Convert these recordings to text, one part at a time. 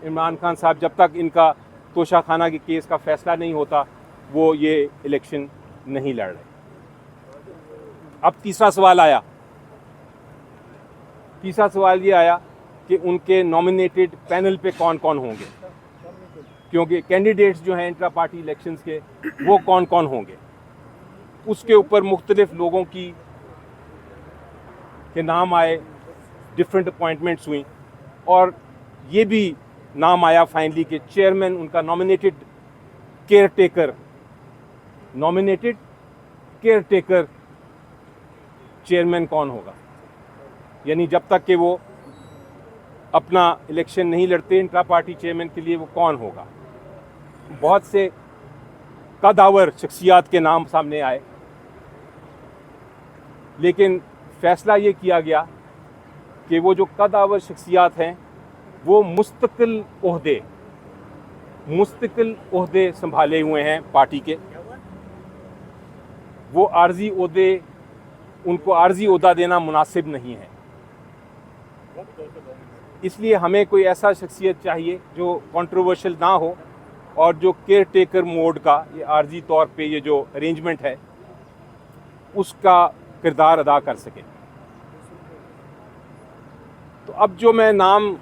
इमरान खान साहब जब तक इनका तोशाखाना के केस का फैसला नहीं होता वो ये इलेक्शन नहीं लड़ रहे। अब तीसरा सवाल ये आया कि उनके नॉमिनेटेड पैनल पे कौन कौन होंगे, क्योंकि कैंडिडेट्स जो हैं इंट्रा पार्टी इलेक्शंस के वो कौन कौन होंगे, उसके ऊपर मुख्तलिफ लोगों के नाम आए, डिफरेंट अपॉइंटमेंट्स हुई और ये भी नाम आया फाइनली कि चेयरमैन उनका नॉमिनेटेड केयर टेकर चेयरमैन कौन होगा, यानी जब तक कि वो अपना इलेक्शन नहीं लड़ते इंट्रा पार्टी चेयरमैन के लिए वो कौन होगा। बहुत से कदावर शख्सियात के नाम सामने आए, लेकिन फैसला ये किया गया कि वो जो कदावर शख्सियात हैं वो मुस्तकिल ओहदे संभाले हुए हैं पार्टी के, वो उनको आर्जी ओहदा देना मुनासिब नहीं है। इसलिए हमें कोई ऐसा शख्सियत चाहिए जो कंट्रोवर्शियल ना हो और जो केयर टेकर मोड का ये आर्जी तौर पे ये जो अरेंजमेंट है उसका किरदार अदा कर सके। तो अब जो मैं नाम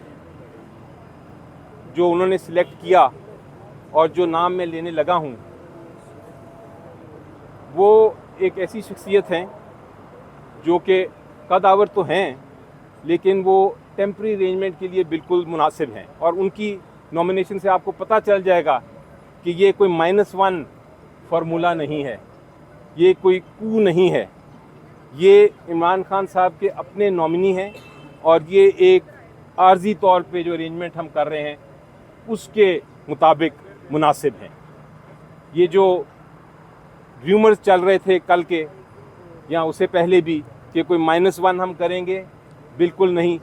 जो उन्होंने सिलेक्ट किया और जो नाम मैं लेने लगा हूँ वो एक ऐसी शख्सियत हैं जो कि कदावर तो हैं लेकिन वो टेम्प्रेरी अरेंजमेंट के लिए बिल्कुल मुनासिब हैं, और उनकी नॉमिनेशन से आपको पता चल जाएगा कि ये कोई -1 फार्मूला नहीं है, ये कोई कू नहीं है, ये इमरान खान साहब के अपने नॉमिनी हैं और ये एक आर्जी तौर पे जो अरेंजमेंट हम कर रहे हैं उसके मुताबिक मुनासिब हैं। ये जो र्यूमर्स चल रहे थे कल के या उससे पहले भी कि कोई -1 हम करेंगे, बिल्कुल नहीं।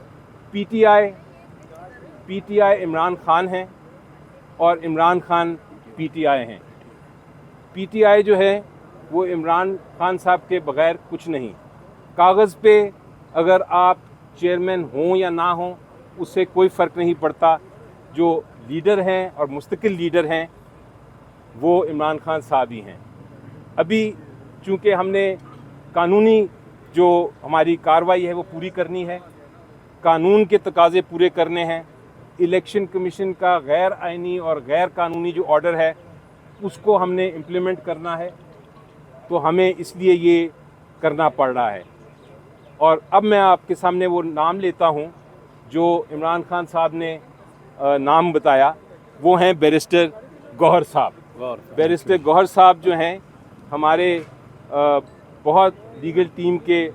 पीटीआई इमरान खान हैं और इमरान खान पीटीआई हैं। पीटीआई जो है वो इमरान खान साहब के बग़ैर कुछ नहीं। कागज़ पे अगर आप चेयरमैन हों या ना हों उससे कोई फ़र्क नहीं पड़ता, जो लीडर हैं और मुस्तकिल लीडर हैं वो इमरान खान साहब ही हैं। अभी चूँकि हमने कानूनी जो हमारी कार्रवाई है वो पूरी करनी है, कानून के तकाज़े पूरे करने हैं, इलेक्शन कमीशन का गैर आइनी और गैर कानूनी जो ऑर्डर है उसको हमने इम्प्लीमेंट करना है, तो हमें इसलिए ये करना पड़ रहा है। और अब मैं आपके सामने वो नाम लेता हूँ जो इमरान खान साहब ने नाम बताया, वो हैं बैरिस्टर गौहर साहब। बैरिस्टर गौहर साहब जो हैं हमारे बहुत लीगल टीम के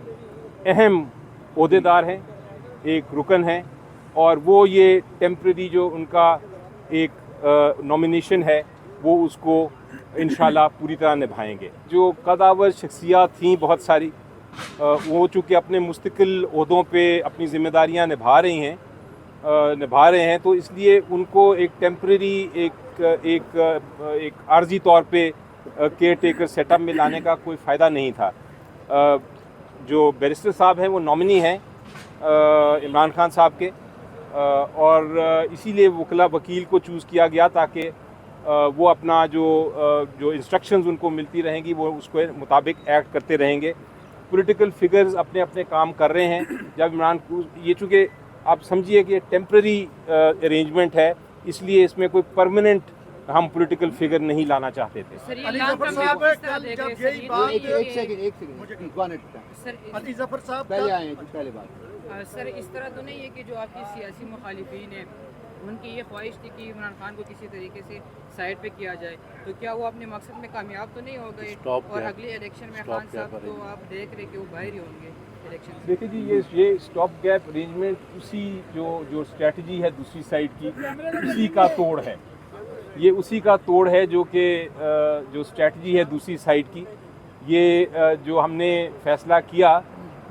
अहम ओहदेदार हैं, एक रुकन हैं, और वो ये टेम्प्रेरी जो उनका एक नॉमिनेशन है वो उसको इंशाल्लाह पूरी तरह निभाएंगे। जो कदावर शख्सियात थीं बहुत सारी, वो चूँकि अपने मुस्तकिल ओहदों पे अपनी ज़िम्मेदारियां निभा रहे हैं, तो इसलिए उनको एक टेम्प्रेरी एक आर्जी तौर पे केयर टेकर सेटअप में लाने का कोई फ़ायदा नहीं था। जो बैरिस्टर साहब हैं वो नॉमिनी हैं इमरान खान साहब के, और इसीलिए वकील को चूज़ किया गया ताकि वो अपना जो इंस्ट्रक्शंस उनको मिलती रहेंगी वो उसके मुताबिक एक्ट करते रहेंगे। पॉलिटिकल फिगर्स अपने अपने काम कर रहे हैं। जब ये चूँकि आप समझिए कि टेम्प्रेरी अरेंजमेंट है, इसलिए इसमें कोई परमानेंट हम पॉलिटिकल फिगर नहीं लाना चाहते थे। अली ज़फ़र साहब पहले आए हैं, पहले बात सर, इस तरह तो नहीं है कि जो आपकी सियासी मुखालिफिन हैं उनकी ये ख्वाहिश थी कि इमरान खान को किसी तरीके से साइड पे किया जाए, तो क्या वो अपने मकसद में कामयाब तो नहीं हो गए? और अगले इलेक्शन में खान साहब तो आप देख रहे कि वो बाहर ही होंगे इलेक्शन। देखिए जी, ये स्टॉप गैप अरेंजमेंट उसी जो स्ट्रेटजी है दूसरी साइड की, उसी का तोड़ है। ये उसी का तोड़ है जो कि जो स्ट्रेटजी है दूसरी साइड की, ये जो हमने फैसला किया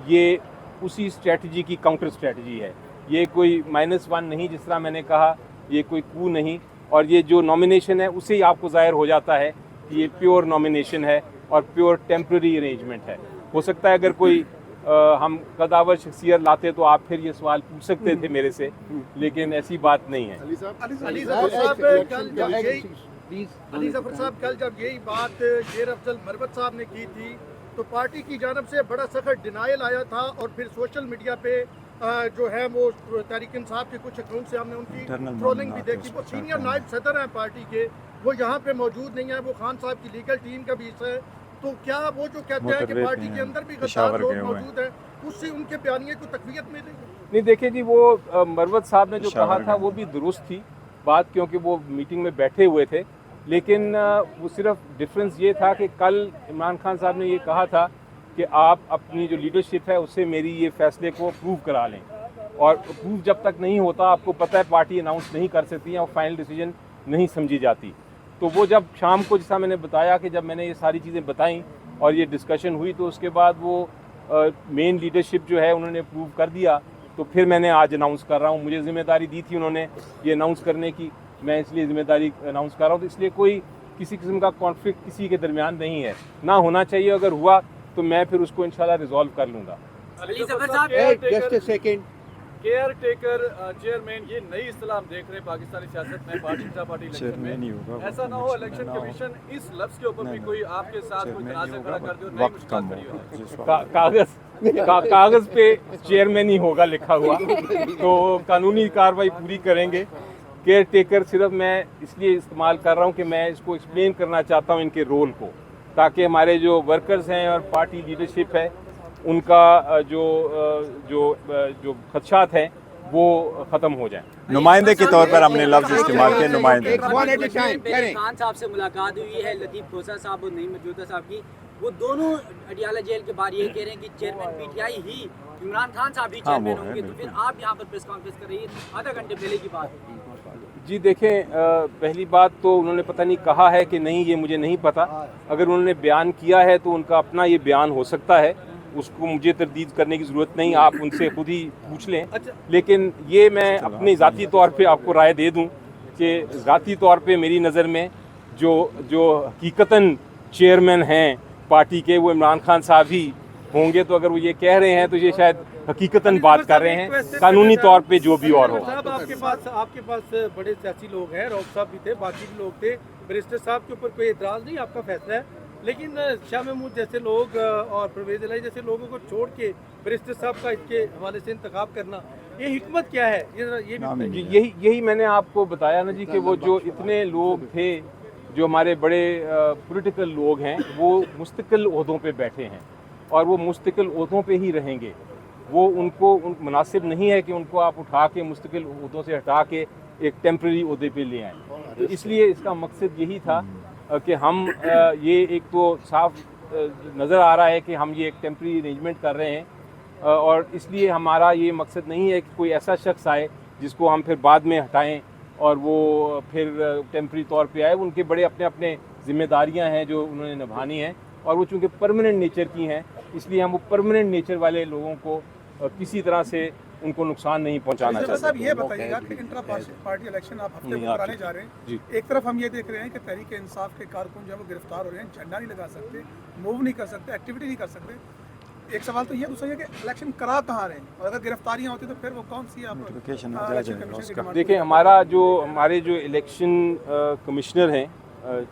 ये उसी स्ट्रेटजी की काउंटर स्ट्रेटजी है। ये कोई -1 नहीं, जिस तरह मैंने कहा, ये कोई कू नहीं, और ये जो नॉमिनेशन है उससे ही आपको ज़ाहिर हो जाता है कि ये प्योर नॉमिनेशन है और प्योर टेम्प्रेरी अरेंजमेंट है। हो सकता है अगर कोई हम कदावर शख्सियत लाते तो आप फिर ये सवाल पूछ सकते थे मेरे से, लेकिन ऐसी बात नहीं है। अली साहब अली जफर साहब कल जब यही प्लीज अली जफर साहब कल जब यही बात शेर अफजल मरवत साहब ने की थी तो पार्टी की जानब से बड़ा सख्त डिनायल आया था और फिर सोशल मीडिया पे जो है वो तहरीक इंसाफ के कुछ अकाउंट से हमने उनकी ट्रोलिंग भी देखी। वो सीनियर नायब सदर हैं पार्टी के, वो यहाँ पे मौजूद नहीं है, वो खान साहब की लीगल टीम का भी हिस्सा है। तो क्या वो जो कहते हैं कि पार्टी के अंदर भी गद्दार लोग मौजूद हैं, उससे उनके बयानिए को तकवीत मिलेगी? नहीं, देखिए जी, वो मरवत साहब ने जो कहा था वो भी दुरुस्त थी बात, क्योंकि वो मीटिंग में बैठे हुए थे। लेकिन वो सिर्फ डिफरेंस ये था कि कल इमरान खान साहब ने ये कहा था कि आप अपनी जो लीडरशिप है उससे मेरी ये फैसले को अप्रूव करा लें, और अप्रूव जब तक नहीं होता आपको पता है पार्टी अनाउंस नहीं कर सकती है और फाइनल डिसीजन नहीं समझी जाती। तो वो जब शाम को, जैसा मैंने बताया कि जब मैंने ये सारी चीज़ें बताईं और ये डिस्कशन हुई, तो उसके बाद वो मेन लीडरशिप जो है उन्होंने अप्रूव कर दिया। तो फिर मैंने आज अनाउंस कर रहा हूँ, मुझे ज़िम्मेदारी दी थी उन्होंने ये अनाउंस करने की, मैं इसलिए ज़िम्मेदारी अनाउंस कर रहा हूँ। तो इसलिए कोई किसी किस्म का कॉन्फ्लिक्ट किसी के दरमियान नहीं है, ना होना चाहिए। अगर हुआ तो मैं फिर उसको इंशाल्लाह रिजॉल्व कर लूँगा। अली जफर साहब just a second care taker chairman, ये नई इस्तेलाह हम देख रहे हैं पाकिस्तानी सियासत में, भारतीय जनता पार्टी इलेक्शन में। ऐसा ना हो इलेक्शन कमीशन इस लफ्ज के ऊपर भी कोई आपके साथ कोई तनाज़ा खड़ा कर दे और नई मुश्किल खड़ी हो। कागज़ पे चेयरमैन ही होगा लिखा हुआ, तो कानूनी कार्रवाई पूरी करेंगे। केयर टेकर सिर्फ मैं इसलिए इस्तेमाल कर रहा हूँ कि मैं इसको एक्सप्लेन करना चाहता हूँ इनके रोल को, ताकि हमारे जो वर्कर्स हैं और पार्टी लीडरशिप है उनका जो खदशात हैं वो ख़त्म हो जाएं। नुमाइंदे के तौर पर हमने लफ्ज़ इस्तेमाल किए, नुमाइंदे। खान साहब से मुलाकात हुई है, लतीफ़ खोसा साहब और नईम मौजूदा साहब की, वो दोनों अडियाला जेल के बाहर ये कह रहे हैं कि चेयरमैन पीटीआई ही इमरान खान साहब ही चेयरमैन होंगे। तो फिर आप यहाँ पर प्रेस कॉन्फ्रेंस कर रही है, आधा घंटे पहले की बात है। जी देखें, पहली बात तो उन्होंने पता नहीं कहा है कि नहीं, ये मुझे नहीं पता। अगर उन्होंने बयान किया है तो उनका अपना ये बयान हो सकता है, उसको मुझे तरदीद करने की ज़रूरत नहीं, आप उनसे खुद ही पूछ लें। लेकिन ये मैं अपने ज़ाती तौर पे आपको राय दे दूं कि ज़ाती तौर पे मेरी नज़र में जो हकीकतन चेयरमैन हैं पार्टी के, वो इमरान खान साहब ही होंगे। तो अगर वो ये कह रहे हैं तो ये शायद हकीकतन बात कर रहे हैं, कानूनी तौर पे जो भी और हो। साहब आपके पास बड़े सियासी लोग हैं, रऊफ साहब भी थे, बाकी भी लोग थे, बैरिस्टर साहब के ऊपर कोई एतराज़ नहीं, आपका फैसला है। लेकिन शाह महमूद जैसे लोग और परवेज़ इलाही जैसे लोगों को छोड़ के बैरिस्टर साहब का इसके हवाले से इंतखाब करना, ये हिकमत क्या है? ये भी यही मैंने आपको बताया ना जी, कि वो जो इतने लोग थे जो हमारे बड़े पॉलिटिकल लोग हैं, वो मुस्तकिल ओहदों पे बैठे हैं और वो मुस्तकिल ओहदों पे ही रहेंगे। वो उनको मुनासिब नहीं है कि उनको आप उठा के मुस्तकिल ओहदों से हटा के एक टेम्प्रेरी ओहदे पे ले आएँ। तो इसलिए इसका मकसद यही था कि हम ये एक तो साफ नज़र आ रहा है कि हम ये एक टेम्प्रेरी अरेंजमेंट कर रहे हैं, और इसलिए हमारा ये मकसद नहीं है कि कोई ऐसा शख्स आए जिसको हम फिर बाद में हटाएं और वो फिर टेम्प्रेरी तौर पे आए। उनके बड़े अपने अपने ज़िम्मेदारियां हैं जो उन्होंने निभानी हैं, और वो चूँकि परमानेंट नेचर की हैं, इसलिए हम वो परमानेंट नेचर वाले लोगों को किसी तरह से उनको नुकसान नहीं पहुंचाना चाहते। साहब ये बताइएगा कि इंट्रा पार्टी इलेक्शन आप हफ्ते में कराने जा रहे हैं, एक तरफ हम ये देख रहे हैं कि तहरीक इंसाफ के कारकुन जो है वो गिरफ्तार हो रहे हैं, झंडा नहीं लगा सकते, मूव नहीं कर सकते, एक्टिविटी नहीं कर सकते। एक सवाल तो ये, दूसरा ये कि इलेक्शन करा कहाँ रहे हैं, और अगर गिरफ्तारियाँ होती तो फिर वो कौन सी आप देखिए, हमारे जो इलेक्शन कमिश्नर हैं,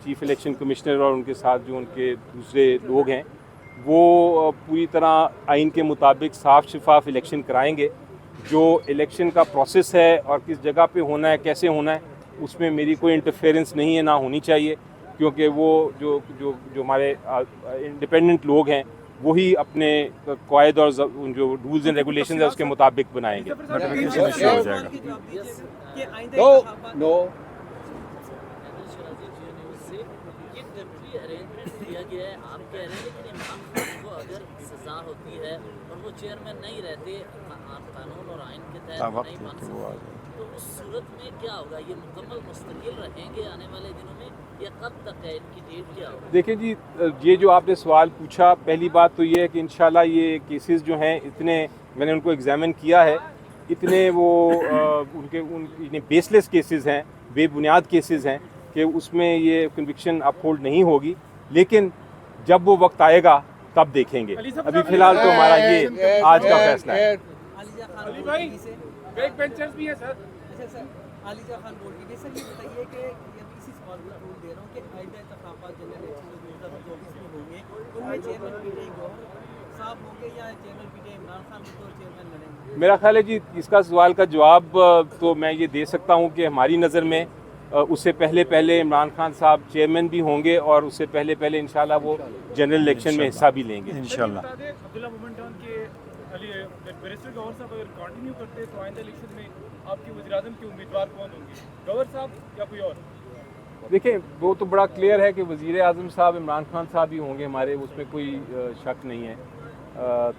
चीफ इलेक्शन कमिश्नर, और उनके साथ जो उनके दूसरे लोग हैं, वो पूरी तरह आइन के मुताबिक साफ शफाफ इलेक्शन कराएंगे। जो इलेक्शन का प्रोसेस है और किस जगह पे होना है, कैसे होना है, उसमें मेरी कोई इंटरफेरेंस नहीं है, ना होनी चाहिए, क्योंकि वो जो हमारे इंडिपेंडेंट लोग हैं वही अपने कायद और जो रूल्स एंड रेगुलेशंस है उसके मुताबिक बनाएंगे। किया गया है, आप कह रहे हैं, लेकिन इमरान खान को अगर सजा होती है और वो चेयरमैन नहीं रहते, कानून और आइन के तहत नहीं बन सकते, तो उस सूरत में क्या होगा? ये मुकम्मल मुस्तकिल रहेंगे आने वाले दिनों में, या कब तक है, इनकी डेट क्या होगी? देखिए जी, ये जो आपने सवाल पूछा, पहली बात तो ये है कि इंशाल्लाह ये केसेस जो हैं, इतने मैंने उनको एग्जामिन किया है, इतने वो उनके बेसलेस केसेस हैं, बेबुनियाद केसेस हैं कि उसमें ये कन्विक्शन अपहोल्ड नहीं होगी। लेकिन जब वो वक्त आएगा तब देखेंगे। अभी फिलहाल तो हमारा ये आज का फैसला है। आलिजा खान भाई बैक बेंचर्स भी है सर। अच्छा सर, आलिजा खान बोल रही है सर, ये बताइए कि इसी सवाल को जरूर दे रहा हूँ कि आइंदा इंतखाबात जनरल इलेक्शन 2024 में होंगे, उनमें चेयरमैन पीटीआई गौहर साहब होंगे या चेयरमैन पीटीआई इमरान खान बतौर चेयरमैन लड़ेंगे? मेरा ख्याल है जी इसका सवाल का जवाब तो मैं ये दे सकता हूँ कि हमारी नज़र में उससे पहले इमरान खान साहब चेयरमैन भी होंगे और उससे पहले इंशाल्लाह वो जनरल इलेक्शन में हिस्सा भी लेंगे इंशाल्लाह। अब्दुल्ला मोमेंटन के बैरिस्टर गौहर साहब अगर कंटिन्यू करते हैं तो आइंदा इलेक्शन में आपके वज़ीर-ए-आज़म के उम्मीदवार कौन होंगे, गौहर साहब या कोई और? देखिए वो तो बड़ा क्लियर है कि वज़ीर आज़म साहब इमरान खान साहब ही होंगे हमारे, उसमें कोई शक नहीं है।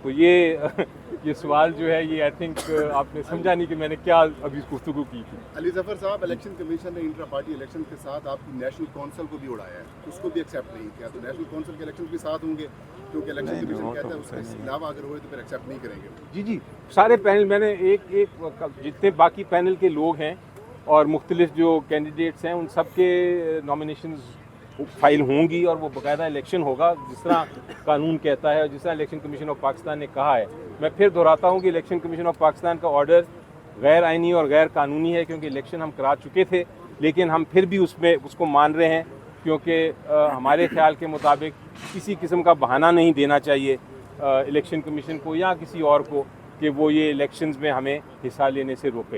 तो ये सवाल जो है ये आई थिंक आपने समझा नहीं कि मैंने क्या अभी गुफ्तगू की थी। अली जफर साहब, इलेक्शन कमीशन ने इंट्रा पार्टी इलेक्शन के साथ आपकी नेशनल काउंसिल को भी उड़ाया है, उसको भी एक्सेप्ट नहीं किया, तो नेशनल काउंसिल के इलेक्शन भी साथ होंगे क्योंकि इलेक्शन कमीशन कहता है उसके अलावा अगर हुए तो फिर एक्सेप्ट नहीं करेंगे। जी सारे पैनल मैंने एक जितने बाकी पैनल के लोग हैं और मुख्तलिफ जो कैंडिडेट्स हैं उन सब के नॉमिनेशंस फाइल होंगी और वो बाकायदा इलेक्शन होगा जिस तरह कानून कहता है और जिस तरह इलेक्शन कमीशन ऑफ पाकिस्तान ने कहा है। मैं फिर दोहराता हूँ कि इलेक्शन कमीशन ऑफ पाकिस्तान का ऑर्डर गैर आइनी और गैर कानूनी है क्योंकि इलेक्शन हम करा चुके थे, लेकिन हम फिर भी उसको मान रहे हैं क्योंकि हमारे ख्याल के मुताबिक किसी किस्म का बहाना नहीं देना चाहिए इलेक्शन कमीशन को या किसी और को कि वो ये इलेक्शंस में हमें हिस्सा लेने से रोके।